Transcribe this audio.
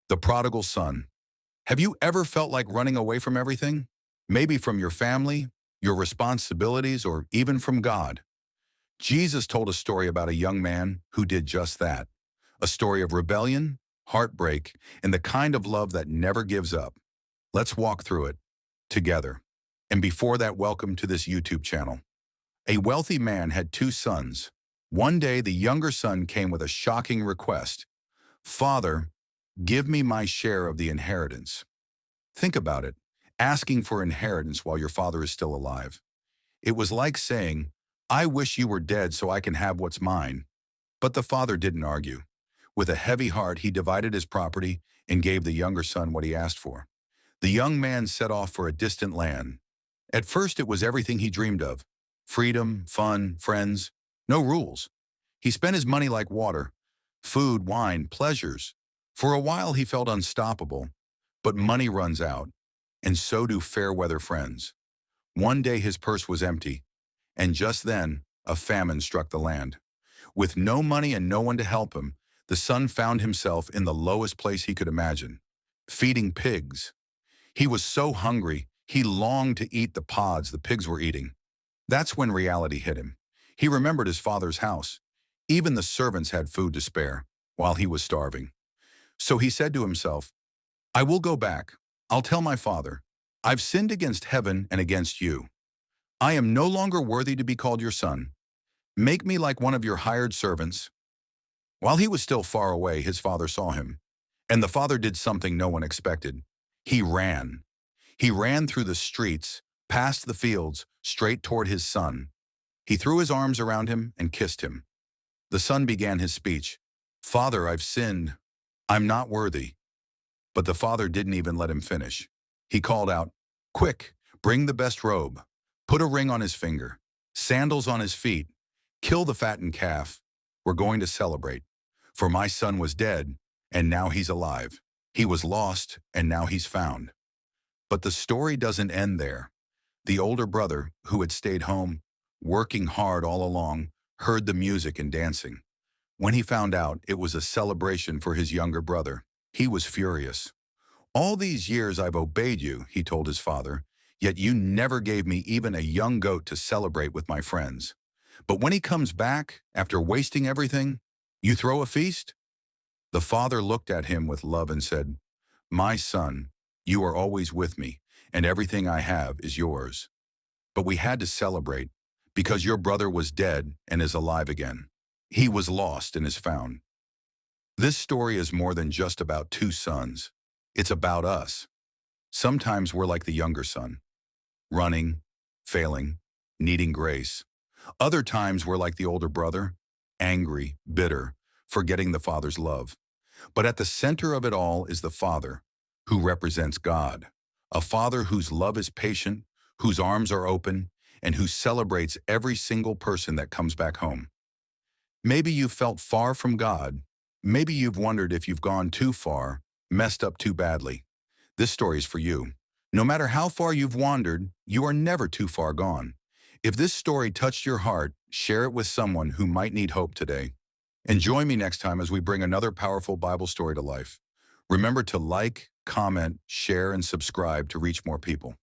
The Prodigal Son. Have you ever felt like running away from everything? Maybe from your family, your responsibilities, or even from God. Jesus told a story about a young man who did just that. A story of rebellion, heartbreak, and the kind of love that never gives up. Let's walk through it together. And before that, welcome to this YouTube channel. A wealthy man had two sons. One day, the younger son came with a shocking request. "Father, give me my share of the inheritance." Think about it, asking for inheritance while your father is still alive. It was like saying, "I wish you were dead so I can have what's mine." But the father didn't argue. With a heavy heart, he divided his property and gave the younger son what he asked for. The young man set off for a distant land. At first, it was everything he dreamed of. Freedom, fun, friends, no rules. He spent his money like water. Food, wine, pleasures. For a while, he felt unstoppable. But money runs out, and so do fair weather friends. One day his purse was empty, and just then a famine struck the land. With no money and no one to help him, the son found himself in the lowest place he could imagine, feeding pigs. He was so hungry, he longed to eat the pods the pigs were eating. That's when reality hit him. He remembered his father's house. Even the servants had food to spare, while he was starving. So he said to himself, "I will go back. I'll tell my father, I've sinned against heaven and against you. I am no longer worthy to be called your son. Make me like one of your hired servants." While he was still far away, his father saw him. And the father did something no one expected. He ran. He ran through the streets, past the fields, straight toward his son. He threw his arms around him and kissed him. The son began his speech. "Father, I've sinned. I'm not worthy." But the father didn't even let him finish. He called out, "Quick, bring the best robe. Put a ring on his finger, sandals on his feet. Kill the fattened calf. We're going to celebrate. For my son was dead, and now he's alive. He was lost, and now he's found." But the story doesn't end there. The older brother, who had stayed home, working hard all along, heard the music and dancing. When he found out it was a celebration for his younger brother, he was furious. "All these years I've obeyed you," he told his father, "yet you never gave me even a young goat to celebrate with my friends. But when he comes back, after wasting everything, you throw a feast?" The father looked at him with love and said, "My son, you are always with me, and everything I have is yours. But we had to celebrate, because your brother was dead and is alive again. He was lost and is found." This story is more than just about two sons. It's about us. Sometimes we're like the younger son, running, failing, needing grace. Other times we're like the older brother, angry, bitter, forgetting the father's love. But at the center of it all is the Father, who represents God. A Father whose love is patient, whose arms are open, and who celebrates every single person that comes back home. Maybe you've felt far from God. Maybe you've wondered if you've gone too far, messed up too badly. This story is for you. No matter how far you've wandered, you are never too far gone. If this story touched your heart, share it with someone who might need hope today. And join me next time as we bring another powerful Bible story to life. Remember to like, comment, share, and subscribe to reach more people.